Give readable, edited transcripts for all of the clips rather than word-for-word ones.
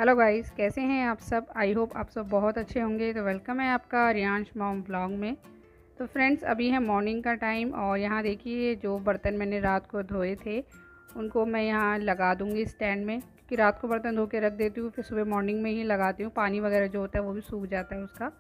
Hello guys, कैसे हैं आप सब। आई होप आप सब बहुत अच्छे होंगे। तो वेलकम है आपका रियांश मॉम व्लॉग में। तो फ्रेंड्स, अभी है मॉर्निंग का टाइम और यहाँ देखिए जो बर्तन मैंने रात को धोए थे उनको मैं यहाँ लगा दूँगी स्टैंड में, क्योंकि रात को बर्तन धो के रख देती हूँ, फिर सुबह मॉर्निंग में ही लगाती हूँ। पानी वगैरह जो होता है वो भी सूख जाता है उसका।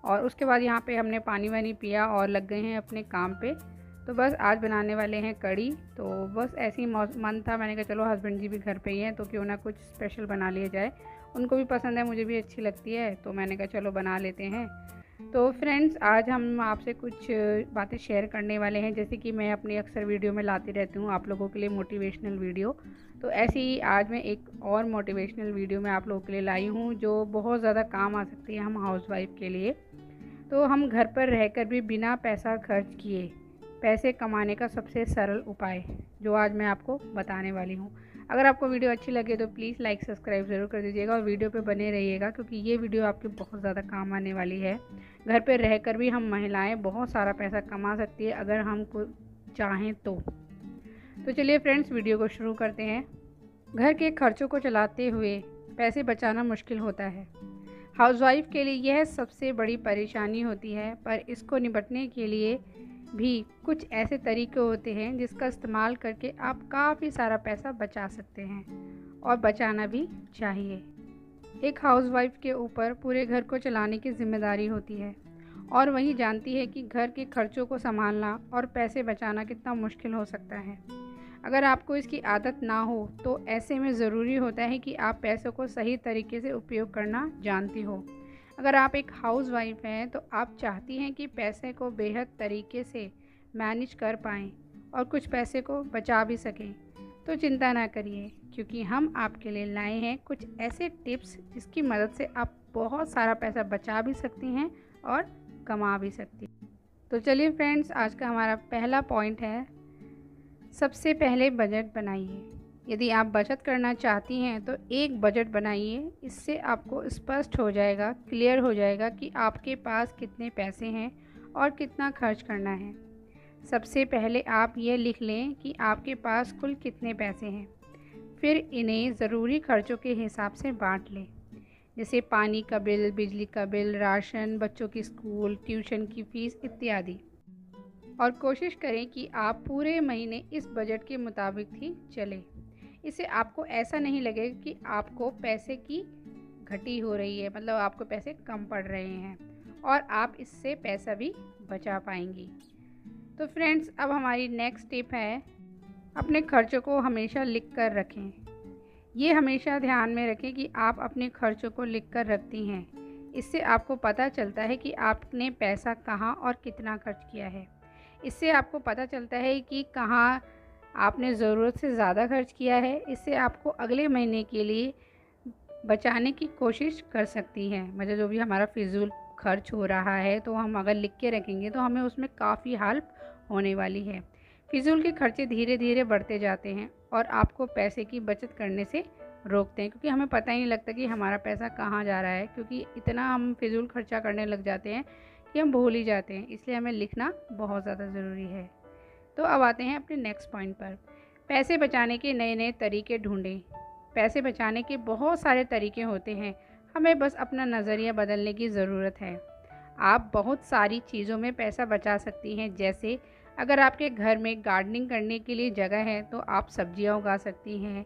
और उसके बाद यहाँ पर हमने पानी वानी पिया और लग गए हैं अपने काम पर। तो बस आज बनाने वाले हैं कढ़ी। तो बस ऐसे ही मन था, मैंने कहा चलो हस्बैंड जी भी घर पे ही हैं तो क्यों ना कुछ स्पेशल बना लिया जाए। उनको भी पसंद है, मुझे भी अच्छी लगती है, तो मैंने कहा चलो बना लेते हैं। तो फ्रेंड्स, आज हम आपसे कुछ बातें शेयर करने वाले हैं, जैसे कि मैं अपनी अक्सर वीडियो में लाती रहती हूँ आप लोगों के लिए मोटिवेशनल वीडियो। तो ऐसे ही आज मैं एक और मोटिवेशनल वीडियो मैं आप लोगों के लिए लाई हूँ जो बहुत ज़्यादा काम आ सकती है हम हाउसवाइफ के लिए। तो हम घर पर रहकर भी बिना पैसा खर्च किए पैसे कमाने का सबसे सरल उपाय जो आज मैं आपको बताने वाली हूँ। अगर आपको वीडियो अच्छी लगे तो प्लीज़ लाइक सब्सक्राइब ज़रूर कर दीजिएगा और वीडियो पे बने रहिएगा, क्योंकि ये वीडियो आपके बहुत ज़्यादा काम आने वाली है। घर पे रहकर भी हम महिलाएं बहुत सारा पैसा कमा सकती है अगर हम को चाहें तो चलिए फ्रेंड्स, वीडियो को शुरू करते हैं। घर के खर्चों को चलाते हुए पैसे बचाना मुश्किल होता है। हाउसवाइफ के लिए यह सबसे बड़ी परेशानी होती है, पर इसको निपटने के लिए भी कुछ ऐसे तरीके होते हैं जिसका इस्तेमाल करके आप काफ़ी सारा पैसा बचा सकते हैं और बचाना भी चाहिए। एक हाउसवाइफ के ऊपर पूरे घर को चलाने की जिम्मेदारी होती है और वही जानती है कि घर के खर्चों को संभालना और पैसे बचाना कितना मुश्किल हो सकता है। अगर आपको इसकी आदत ना हो तो ऐसे में ज़रूरी होता है कि आप पैसों को सही तरीके से उपयोग करना जानती हो। अगर आप एक हाउसवाइफ हैं तो आप चाहती हैं कि पैसे को बेहद तरीके से मैनेज कर पाएँ और कुछ पैसे को बचा भी सकें, तो चिंता ना करिए, क्योंकि हम आपके लिए लाए हैं कुछ ऐसे टिप्स जिसकी मदद से आप बहुत सारा पैसा बचा भी सकती हैं और कमा भी सकती हैं। तो चलिए फ्रेंड्स, आज का हमारा पहला पॉइंट है, सबसे पहले बजट बनाइए। यदि आप बचत करना चाहती हैं तो एक बजट बनाइए। इससे आपको स्पष्ट हो जाएगा, क्लियर हो जाएगा कि आपके पास कितने पैसे हैं और कितना खर्च करना है। सबसे पहले आप ये लिख लें कि आपके पास कुल कितने पैसे हैं, फिर इन्हें ज़रूरी खर्चों के हिसाब से बांट लें, जैसे पानी का बिल, बिजली का बिल, राशन, बच्चों की स्कूल, ट्यूशन की फ़ीस इत्यादि। और कोशिश करें कि आप पूरे महीने इस बजट के मुताबिक ही चलें। इससे आपको ऐसा नहीं लगेगा कि आपको पैसे की घटी हो रही है, मतलब आपको पैसे कम पड़ रहे हैं, और आप इससे पैसा भी बचा पाएंगी। तो फ्रेंड्स, अब हमारी नेक्स्ट टिप है, अपने खर्चों को हमेशा लिख कर रखें। ये हमेशा ध्यान में रखें कि आप अपने खर्चों को लिख कर रखती हैं। इससे आपको पता चलता है कि आपने पैसा कहाँ और कितना खर्च किया है। इससे आपको पता चलता है कि कहाँ आपने ज़रूरत से ज़्यादा खर्च किया है। इससे आपको अगले महीने के लिए बचाने की कोशिश कर सकती हैं। मतलब जो भी हमारा फिजूल खर्च हो रहा है तो हम अगर लिख के रखेंगे तो हमें उसमें काफ़ी हेल्प होने वाली है। फिजूल के खर्चे धीरे धीरे बढ़ते जाते हैं और आपको पैसे की बचत करने से रोकते हैं, क्योंकि हमें पता ही नहीं लगता कि हमारा पैसा कहाँ जा रहा है, क्योंकि इतना हम फिजूल खर्चा करने लग जाते हैं कि हम भूल ही जाते हैं। इसलिए हमें लिखना बहुत ज़्यादा ज़रूरी है। तो अब आते हैं अपने नेक्स्ट पॉइंट पर, पैसे बचाने के नए नए तरीके ढूंढें। पैसे बचाने के बहुत सारे तरीके होते हैं, हमें बस अपना नज़रिया बदलने की ज़रूरत है। आप बहुत सारी चीज़ों में पैसा बचा सकती हैं, जैसे अगर आपके घर में गार्डनिंग करने के लिए जगह है तो आप सब्जियां उगा सकती हैं।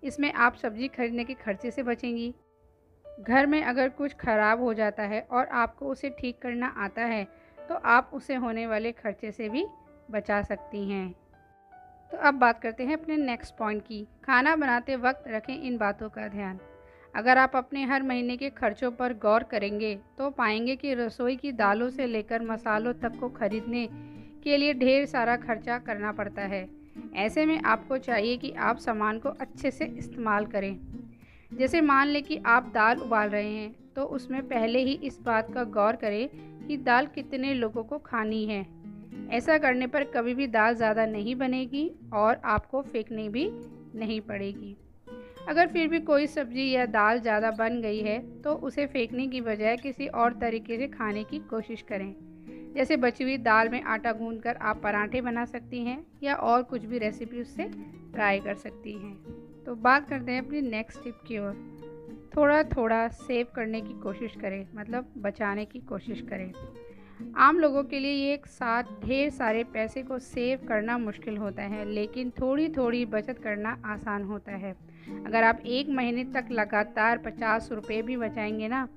इसमें आप सब्ज़ी खरीदने के खर्चे से बचेंगी। घर में अगर कुछ ख़राब हो जाता है और आपको उसे ठीक करना आता है तो आप उसे होने वाले खर्चे से भी बचा सकती हैं। तो अब बात करते हैं अपने नेक्स्ट पॉइंट की, खाना बनाते वक्त रखें इन बातों का ध्यान। अगर आप अपने हर महीने के खर्चों पर गौर करेंगे तो पाएंगे कि रसोई की दालों से लेकर मसालों तक को खरीदने के लिए ढेर सारा खर्चा करना पड़ता है। ऐसे में आपको चाहिए कि आप सामान को अच्छे से इस्तेमाल करें। जैसे मान लें कि आप दाल उबाल रहे हैं तो उसमें पहले ही इस बात का गौर करें कि दाल कितने लोगों को खानी है। ऐसा करने पर कभी भी दाल ज़्यादा नहीं बनेगी और आपको फेंकनी भी नहीं पड़ेगी। अगर फिर भी कोई सब्ज़ी या दाल ज़्यादा बन गई है तो उसे फेंकने की बजाय किसी और तरीके से खाने की कोशिश करें। जैसे बची हुई दाल में आटा गूंथकर आप पराठे बना सकती हैं या और कुछ भी रेसिपी उससे ट्राई कर सकती हैं। तो बात करते हैं अपनी नेक्स्ट टिप की ओर। थोड़ा थोड़ा सेव करने की कोशिश करें, मतलब बचाने की कोशिश करें। आम लोगों के लिए ये एक साथ ढेर सारे पैसे को सेव करना मुश्किल होता है, लेकिन थोड़ी थोड़ी बचत करना आसान होता है। अगर आप एक महीने तक लगातार 50 रुपये भी बचाएंगे ना,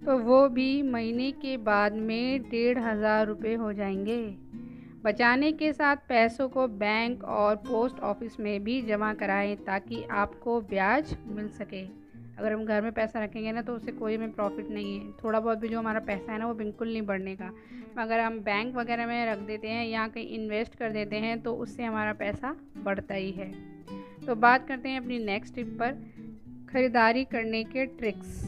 तो वो भी महीने के बाद में 1500 रुपये हो जाएंगे। बचाने के साथ पैसों को बैंक और पोस्ट ऑफिस में भी जमा कराएं ताकि आपको ब्याज मिल सके। अगर हम घर में पैसा रखेंगे ना तो उससे कोई हमें प्रॉफिट नहीं है, थोड़ा बहुत भी जो हमारा पैसा है ना वो बिल्कुल नहीं बढ़ने का। अगर हम बैंक वगैरह में रख देते हैं या कहीं इन्वेस्ट कर देते हैं तो उससे हमारा पैसा बढ़ता ही है। तो बात करते हैं अपनी नेक्स्ट टिप पर, ख़रीदारी करने के ट्रिक्स।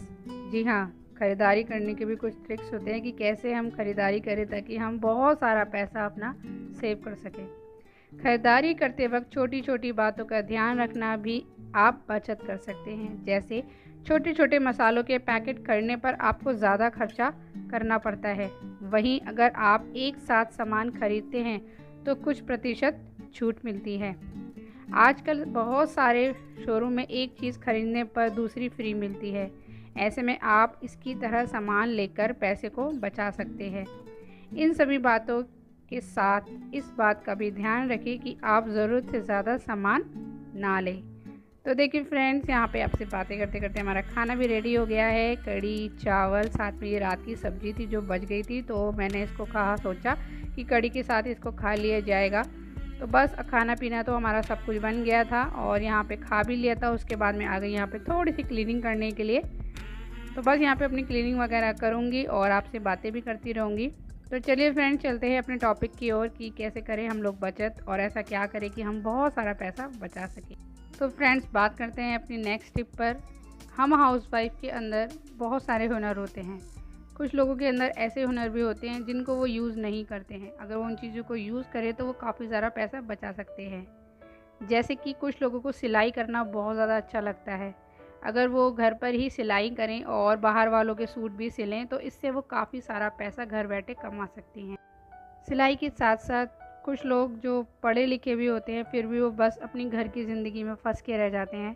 जी हाँ, ख़रीदारी करने के भी कुछ ट्रिक्स होते हैं कि कैसे हम ख़रीदारी करें ताकि हम बहुत सारा पैसा अपना सेव कर सकें। ख़रीदारी करते वक्त छोटी छोटी बातों का ध्यान रखना भी आप बचत कर सकते हैं। जैसे छोटे छोटे मसालों के पैकेट खरीदने पर आपको ज़्यादा खर्चा करना पड़ता है, वहीं अगर आप एक साथ सामान खरीदते हैं तो कुछ प्रतिशत छूट मिलती है। आजकल बहुत सारे शोरूम में एक चीज़ खरीदने पर दूसरी फ्री मिलती है। ऐसे में आप इसकी तरह सामान लेकर पैसे को बचा सकते हैं। इन सभी बातों के साथ इस बात का भी ध्यान रखें कि आप ज़रूरत से ज़्यादा सामान ना लें। तो देखिए फ्रेंड्स, यहाँ पे आपसे बातें करते करते हमारा खाना भी रेडी हो गया है। कड़ी चावल, साथ में ये रात की सब्ज़ी थी जो बच गई थी, तो मैंने इसको सोचा कि कड़ी के साथ इसको खा लिया जाएगा। तो बस खाना पीना तो हमारा सब कुछ बन गया था और यहाँ पे खा भी लिया था। उसके बाद में आ गई यहाँ पे थोड़ी सी क्लीनिंग करने के लिए। तो बस यहाँ पे अपनी क्लीनिंग वगैरह करूँगी और आपसे बातें भी करती रहूँगी। तो चलिए फ्रेंड्स, चलते हैं अपने टॉपिक की ओर कि कैसे करें हम लोग बचत और ऐसा क्या करें कि हम बहुत सारा पैसा बचा सकें। तो फ्रेंड्स, बात करते हैं अपनी नेक्स्ट टिप पर। हम हाउसवाइफ के अंदर बहुत सारे हुनर होते हैं। कुछ लोगों के अंदर ऐसे हुनर भी होते हैं जिनको वो यूज़ नहीं करते हैं। अगर वो उन चीज़ों को यूज़ करें तो वो काफ़ी ज़्यादा पैसा बचा सकते हैं। जैसे कि कुछ लोगों को सिलाई करना बहुत ज़्यादा अच्छा लगता है। अगर वो घर पर ही सिलाई करें और बाहर वालों के सूट भी सिलें तो इससे वो काफ़ी सारा पैसा घर बैठे कमा सकती हैं। सिलाई के साथ साथ कुछ लोग जो पढ़े लिखे भी होते हैं फिर भी वो बस अपनी घर की ज़िंदगी में फंस के रह जाते हैं,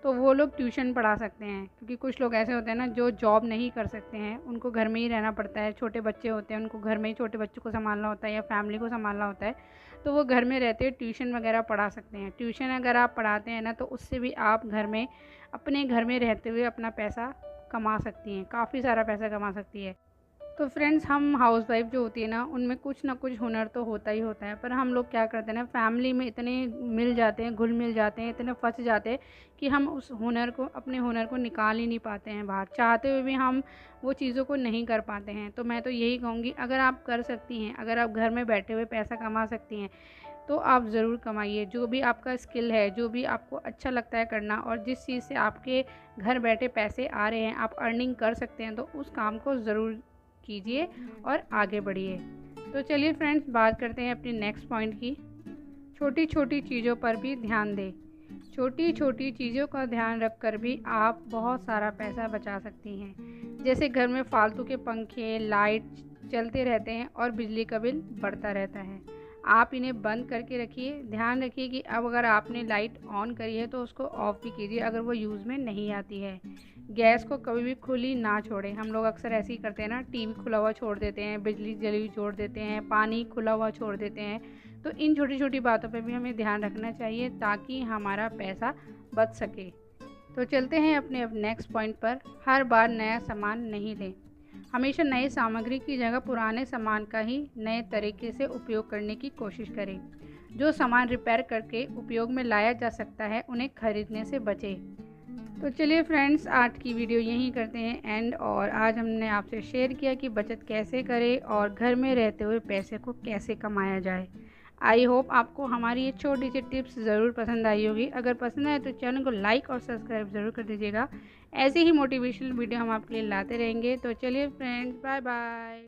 तो वो लोग ट्यूशन पढ़ा सकते हैं। क्योंकि कुछ लोग ऐसे होते हैं ना जो जॉब नहीं कर सकते हैं, उनको घर में ही रहना पड़ता है। छोटे बच्चे होते हैं, उनको घर में ही छोटे बच्चों को संभालना होता है या फैमिली को संभालना होता है, तो वो घर में रहते हुए ट्यूशन वगैरह पढ़ा सकते हैं। ट्यूशन अगर आप पढ़ाते हैं ना तो उससे भी आप घर में अपने घर में रहते हुए अपना पैसा कमा सकती हैं, काफ़ी सारा पैसा कमा सकती है। तो फ्रेंड्स, हम हाउसवाइफ जो होती है ना उनमें कुछ ना कुछ हुनर तो होता ही होता है, पर हम लोग क्या करते हैं ना, फैमिली में इतने मिल जाते हैं, घुल मिल जाते हैं, इतने फंस जाते हैं कि हम उस हुनर को, अपने हुनर को निकाल ही नहीं पाते हैं बाहर। चाहते हुए भी हम वो चीज़ों को नहीं कर पाते हैं। तो मैं तो यही कहूँगी, अगर आप कर सकती हैं, अगर आप घर में बैठे हुए पैसा कमा सकती हैं तो आप ज़रूर कमाइए। जो भी आपका स्किल है, जो भी आपको अच्छा लगता है करना और जिस चीज़ से आपके घर बैठे पैसे आ रहे हैं, आप अर्निंग कर सकते हैं, तो उस काम को ज़रूर कीजिए और आगे बढ़िए। तो चलिए फ्रेंड्स, बात करते हैं अपनी नेक्स्ट पॉइंट की। छोटी छोटी चीज़ों पर भी ध्यान दें। छोटी छोटी चीज़ों का ध्यान रखकर भी आप बहुत सारा पैसा बचा सकती हैं। जैसे घर में फालतू के पंखे, लाइट चलते रहते हैं और बिजली का बिल बढ़ता रहता है, आप इन्हें बंद करके रखिए। ध्यान रखिए कि अब अगर आपने लाइट ऑन करी है तो उसको ऑफ़ भी कीजिए अगर वो यूज़ में नहीं आती है। गैस को कभी भी खुली ना छोड़ें। हम लोग अक्सर ऐसे ही करते हैं ना, टीवी खुला हुआ छोड़ देते हैं, बिजली जली हुई छोड़ देते हैं, पानी खुला हुआ छोड़ देते हैं। तो इन छोटी छोटी बातों पे भी हमें ध्यान रखना चाहिए ताकि हमारा पैसा बच सके। तो चलते हैं अपने अब नेक्स्ट पॉइंट पर। हर बार नया सामान नहीं लें। हमेशा नई सामग्री की जगह पुराने सामान का ही नए तरीके से उपयोग करने की कोशिश करें। जो सामान रिपेयर करके उपयोग में लाया जा सकता है उन्हें खरीदने से बचें। तो चलिए फ्रेंड्स, आज की वीडियो यहीं करते हैं एंड। और आज हमने आपसे शेयर किया कि बचत कैसे करें और घर में रहते हुए पैसे को कैसे कमाया जाए। आई होप आपको हमारी ये छोटी सी टिप्स ज़रूर पसंद आई होगी। अगर पसंद आए तो चैनल को लाइक और सब्सक्राइब ज़रूर कर दीजिएगा। ऐसे ही मोटिवेशनल वीडियो हम आपके लिए लाते रहेंगे। तो चलिए फ्रेंड्स, बाय बाय।